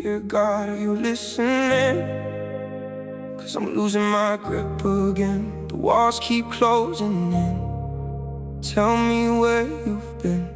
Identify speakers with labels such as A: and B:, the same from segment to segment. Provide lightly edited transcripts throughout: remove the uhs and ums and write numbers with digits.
A: Dear God, are you listening? 'Cause I'm losing my grip again. The walls keep closing in. Tell me where you've been.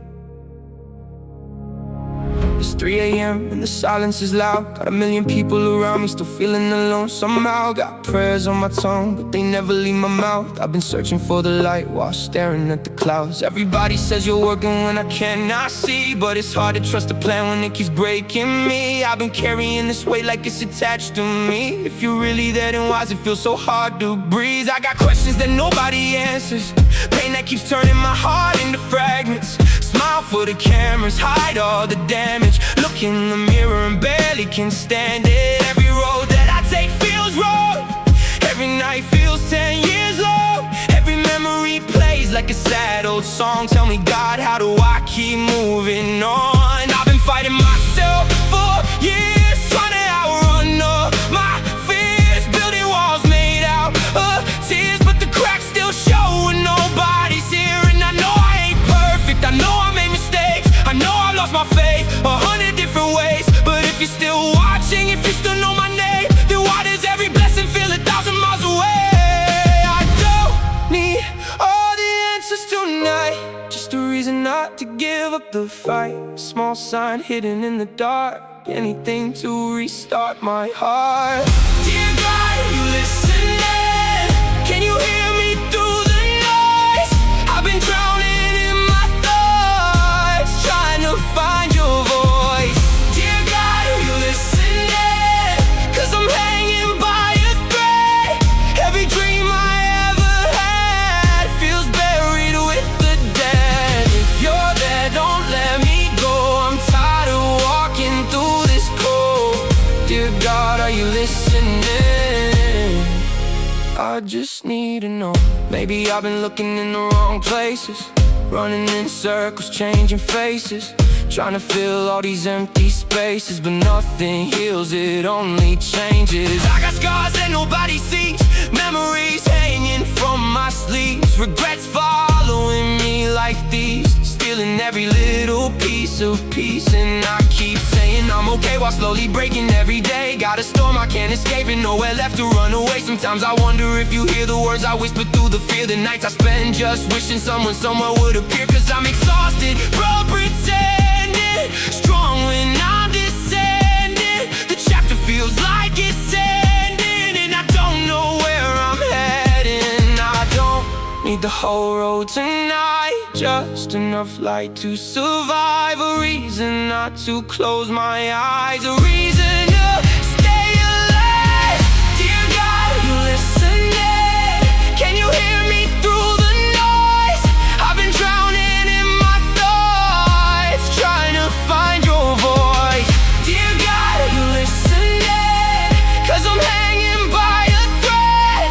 A: It's 3 a.m. and the silence is loud. Got a million people around me, still feeling alone somehow. Got prayers on my tongue, but they never leave my mouth. I've been searching for the light while staring at the clouds. Everybody says you're working when I cannot see, but it's hard to trust a plan when it keeps breaking me. I've been carrying this weight like it's attached to me. If you're really there, then why's it feel so hard to breathe? I got questions that nobody answers, pain that keeps turning my heart into fragments. Smile for the cameras, hide all the damage. Look in the mirror and barely can stand it. Every road that I take feels wrong. Every night feels 10 years long. Every memory plays like a sad old song. Tell me, God, how do I keep moving on? I've been fighting myself for years, trying to outrun all my fears, building walls made out of tears, but the cracks still show when nobody's here. And I know I ain't perfect, I know I made mistakes, I know I lost my faith 100 different ways. But if you're still watching, if you still know my name, then why does every blessing feel 1,000 miles away? I don't need all the answers tonight, just a reason not to give up the fight. A small sign hidden in the dark, anything to restart my heart. Dear God, are you listening? Can you hear me through the noise? I've been drowning in my thoughts, trying to find your voice. Dear God, are you listening? 'Cause I'm hanging by a thread. Every dream I ever had feels buried with the dead. If you're there, don't let me go. I'm tired of walking through this cold. Dear God, are you listening? I just need to know. Maybe I've been looking in the wrong places, running in circles, changing faces, trying to fill all these empty spaces, but nothing heals, it only changes. I got scars that nobody sees, memories hanging from my sleeves, regrets following me like thieves, stealing every little piece of peace. And I keep saying I'm okay while slowly breaking every day. Got a storm I can't escape and nowhere left to run away. Sometimes I wonder if you hear the words I whisper through the fear. The nights I spend just wishing someone somewhere would appear. 'Cause I'm exhausted, bro, pretending strong when I'm descending. The chapter feels like it's ending, and I don't know where I'm heading. I don't need the whole road tonight, just enough light to survive. A reason not to close my eyes, a reason to stay alive. Dear God, are you listening? Can you hear me through the noise? I've been drowning in my thoughts, trying to find your voice. Dear God, are you listening? 'Cause I'm hanging by a thread.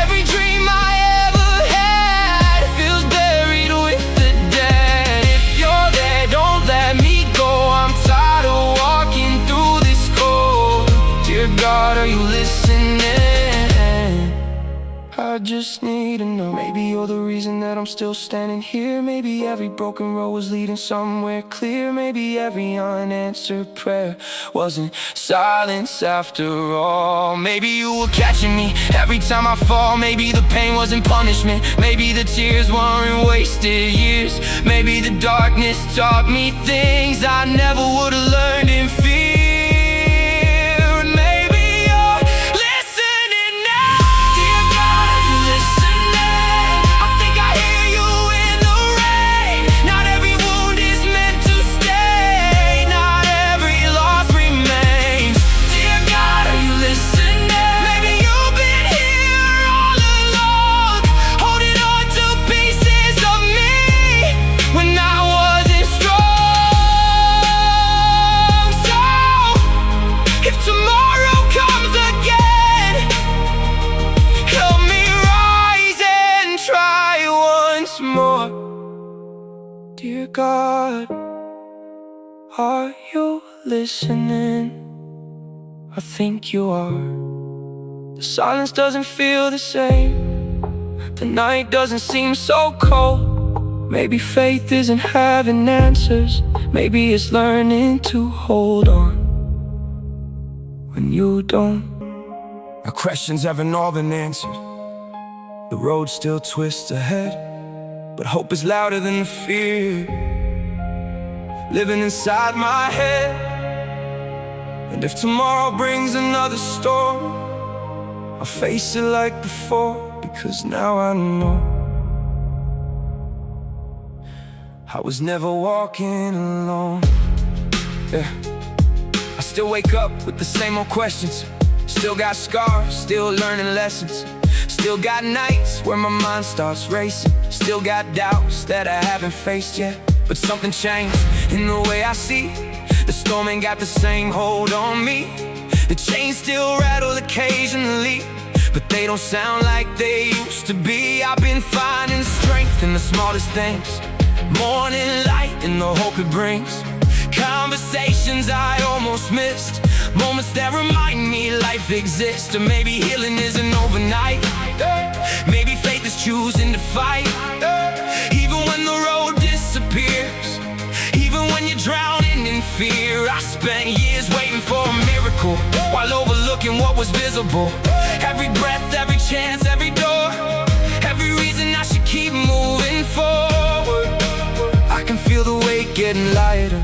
A: Every dream I ever had feels buried with the dead. If you're there, don't let me go. I'm tired of walking through this cold. Dear God, are you listening? I just need to know. Maybe you're the reason that I'm still standing here. Maybe every broken road was leading somewhere clear. Maybe every unanswered prayer wasn't silence after all. Maybe you were catching me every time I fall. Maybe the pain wasn't punishment. Maybe the tears weren't wasted years. Maybe the darkness taught me things I never would have learned in fear. Dear God, are you listening? I think you are. The silence doesn't feel the same, the night doesn't seem so cold. Maybe faith isn't having answers, maybe it's learning to hold on. when you don't. Our questions haven't all been answered. The road still twists ahead, but hope is louder than the fear living inside my head. And if tomorrow brings another storm, I'll face it like before, because now I know I was never walking alone. Yeah. I still wake up with the same old questions. Still got scars, still learning lessons. Still got nights where my mind starts racing. Still got doubts that I haven't faced yet. But something changed in the way I see. The storm ain't got the same hold on me. The chains still rattle occasionally, but they don't sound like they used to be. I've been finding strength in the smallest things, morning light in the hope it brings. Conversations I almost missed, moments that remind me life exists. Or maybe healing isn't overnight. Maybe faith is choosing to fight, even when the road disappears, even when you're drowning in fear. I spent years waiting for a miracle, while overlooking what was visible. Every breath, every chance, every door, every reason I should keep moving forward. I can feel the weight getting lighter.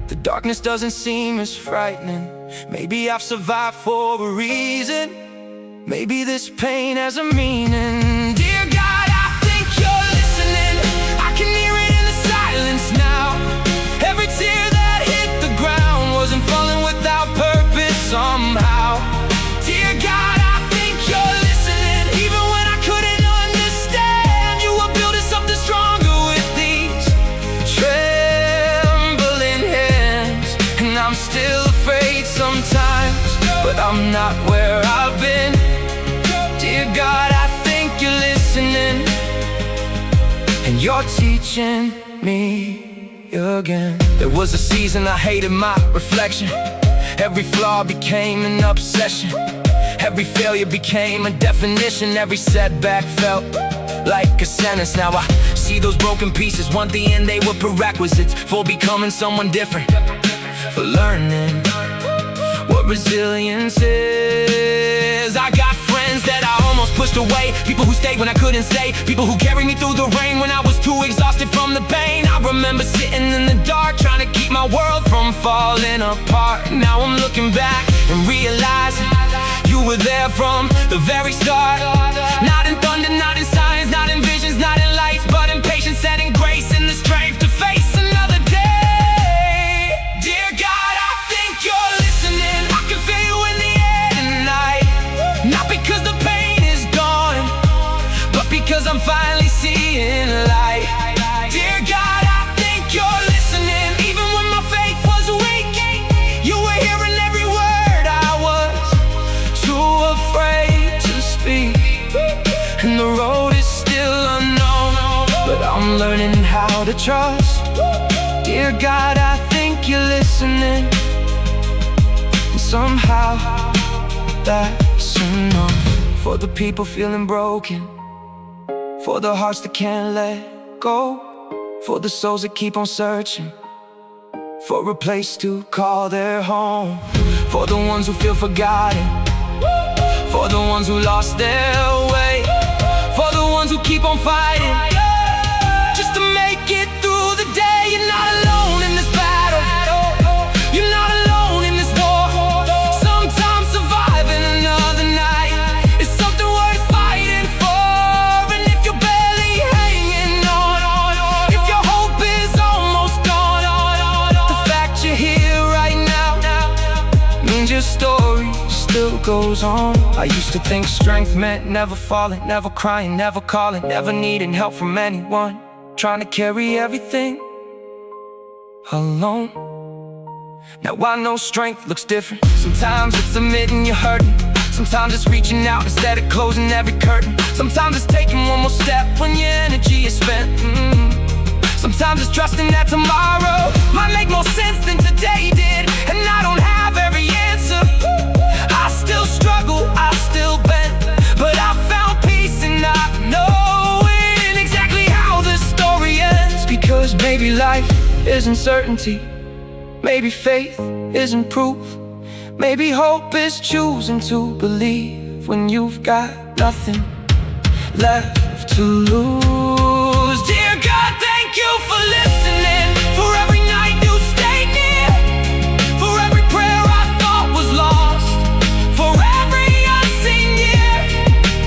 A: The darkness doesn't seem as frightening. Maybe I've survived for a reason. Maybe this pain has a meaning. Dear God, I think you're listening. I can hear it in the silence now. Every tear that hit the ground wasn't falling without purpose somehow. Dear God, I think you're listening. Even when I couldn't understand, you were building something stronger with these trembling hands. And I'm still afraid sometimes, but I'm not where I've been. Dear God, I think you're listening, and you're teaching me again. There was a season I hated my reflection. Every flaw became an obsession. Every failure became a definition. Every setback felt like a sentence. Now I see those broken pieces. One the end, they were prerequisites for becoming someone different, for learning what resilience is. I got friends that I almost pushed away, people who stayed when I couldn't stay, people who carried me through the rain when I was too exhausted from the pain. I remember sitting in the dark, trying to keep my world from falling apart. Now I'm looking back and realizing you were there from the very start. Not in thunder, not in signs, not in visions, not in lights, but in patience and in grace, and the strength to face another day. Dear God, I think you're listening. I can feel you in the air tonight. Not because the pain is gone, but because I'm finally seeing light. Dear God, I think you're listening. Even when my faith was weak, you were hearing every word. I was too afraid to speak, and the road is still unknown, but I'm learning how to trust. Dear God, I think you're listening, and somehow that's enough. For the people feeling broken, for the hearts that can't let go, for the souls that keep on searching for a place to call their home, for the ones who feel forgotten, for the ones who lost their way, for the ones who keep on fighting just to make it through the day. You're not alone in this battle. You're not alone in this war. Sometimes surviving another night is something worth fighting for. And if you're barely hanging on, if your hope is almost gone, the fact you're here right now means your story still goes on. I used to think strength meant never falling, never crying, never calling, never needing help from anyone, trying to carry everything alone. Now I know strength looks different. Sometimes it's admitting you're hurting, sometimes it's reaching out instead of closing every curtain. Sometimes it's taking one more step when your energy is spent. Sometimes it's trusting that tomorrow might make more sense than today did. And I don't have every answer, I still struggle, I still bend, but I found peace in not knowing exactly how the story ends. Because maybe life isn't certainty, maybe faith isn't proof, Maybe hope is choosing to believe when you've got nothing left to lose. Dear God, thank you for listening, for every night you stayed near, for every prayer I thought was lost, for every unseen year.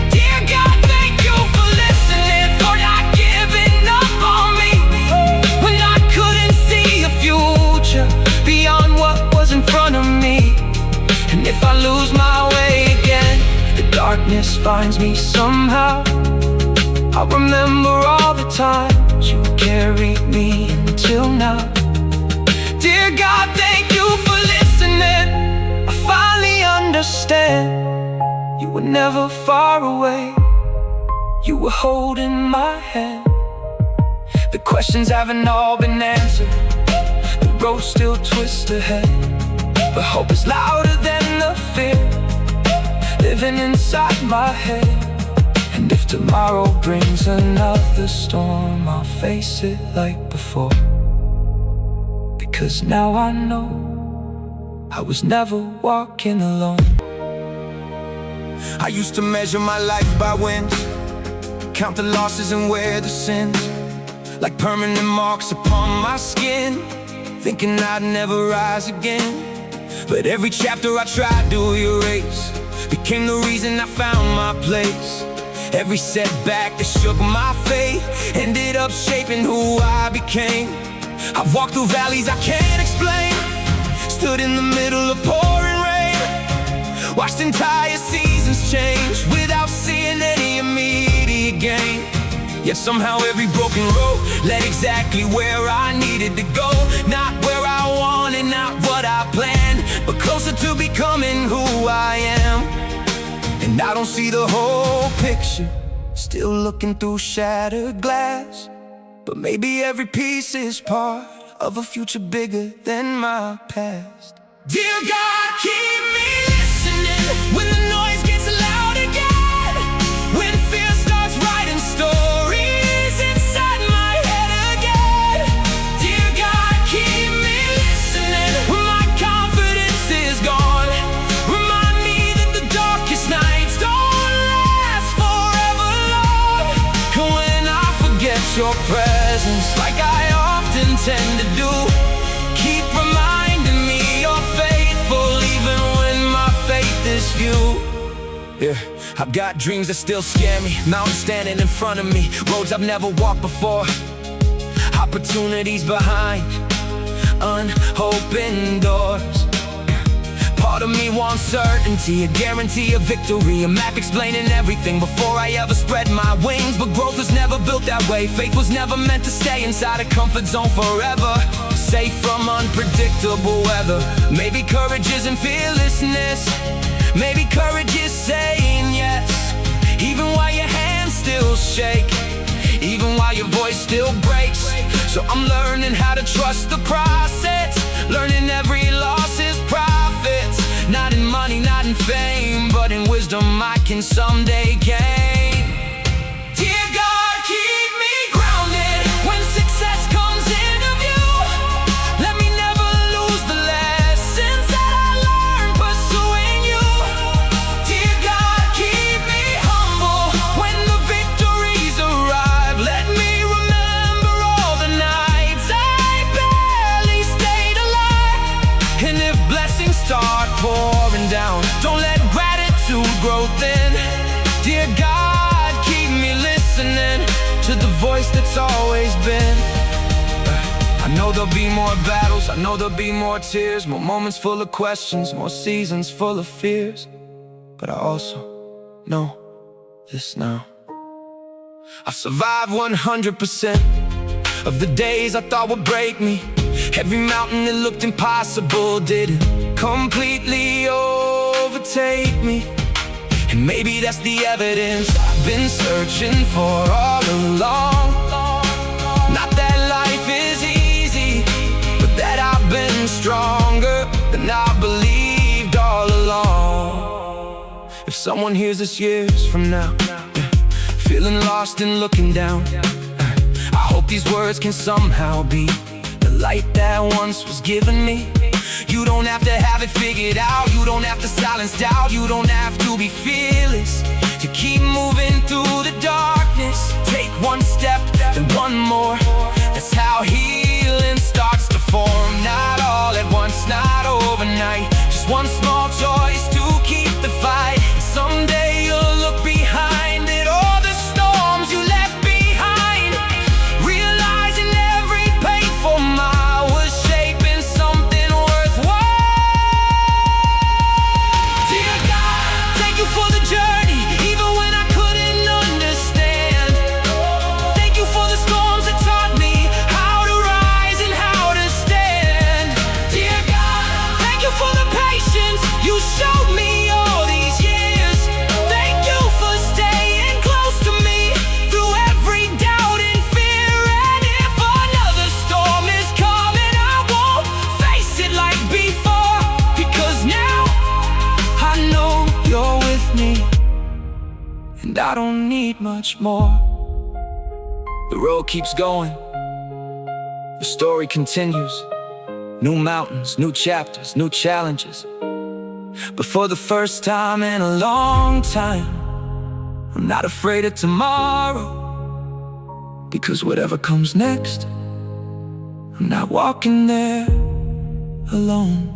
A: Dear God, thank you for listening, for not giving up on me when I couldn't see a future beyond what was in front of me. And if I lose my way again, the darkness finds me somehow, I'll remember all the times you carried me until now. Dear God, thank you for listening. I finally understand. You were never far away, you were holding my hand. The questions haven't all been answered, the road still twists ahead, but hope is louder than the fear living inside my head. And if tomorrow brings another storm, I'll face it like before, because now I know I was never walking alone. I used to measure my life by wins, count the losses and wear the sins like permanent marks upon my skin, thinking I'd never rise again. But every chapter I tried to erase became the reason I found my place. Every setback that shook my faith ended up shaping who I became. I've walked through valleys I can't explain, stood in the middle of pouring rain, watched entire seasons change without seeing any immediate gain. Yet somehow every broken road led exactly where I needed to go. Not where I wanted, not what I planned, but closer to becoming who I am. And I don't see the whole picture, still looking through shattered glass, but maybe every piece is part of a future bigger than my past. Dear God, keep me listening when the noise gets loud again, when fear starts writing stories inside my head again. Dear God, keep me listening when my confidence is gone. Remind me that the darkest nights don't last forever long. And when I forget your presence, like I often tend to do, keep reminding me you're faithful even when my faith is few. Yeah, I've got dreams that still scare me, mountains standing in front of me, roads I've never walked before, opportunities behind unopened doors. Part of me wants certainty, a guarantee of victory, a map explaining everything before I ever spread my wings. But growth was never built that way, faith was never meant to stay inside a comfort zone forever, safe from unpredictable weather. Maybe courage isn't fearlessness, maybe courage is saying yes, even while your hands still shake, even while your voice still breaks. So I'm learning how to trust the process, learning every loss is profits, not in money, not in fame, but in wisdom I can someday gain. Dear God, keep me grounded when success comes into view. Let me never lose the lessons that I learned pursuing you. Dear God, keep me humble when the victories arrive. Let me remember all the nights I barely stayed alive. And if blessings start pouring down, don't let gratitude grow thin. Dear God, keep me listening to the voice that's always been. I know there'll be more battles, I know there'll be more tears, more moments full of questions, more seasons full of fears. But I also know this now, I've survived 100% of the days I thought would break me. Every mountain that looked impossible didn't completely overtake me. And maybe that's the evidence I've been searching for all along. Not that life is easy, but that I've been stronger than I believed all along. If someone hears this years from now, feeling lost and looking down, I hope these words can somehow be the light that once was given me. You don't have to have it figured out. You don't have to silence doubt. You don't have to be fearless to keep moving through the darkness. Take one step, then one more. That's how healing starts to form. Not all at once, not overnight. Just one small choice to keep the fight. And someday you'll look behind at all the storms you left behind, realizing every painful mile was shaping something worthwhile. Dear God, thank you for the journey, even when I couldn't understand. Thank you for the storms that taught me how to rise and how to stand. Dear God, thank you for the patience you showed me all these years. Thank you for staying close to me through every doubt and fear. And if another storm is coming, I won't face it like before, because now I know you're with me, and I don't need much more. The road keeps going, the story continues. New mountains, new chapters, new challenges. But for the first time in a long time, I'm not afraid of tomorrow, because whatever comes next, I'm not walking there alone.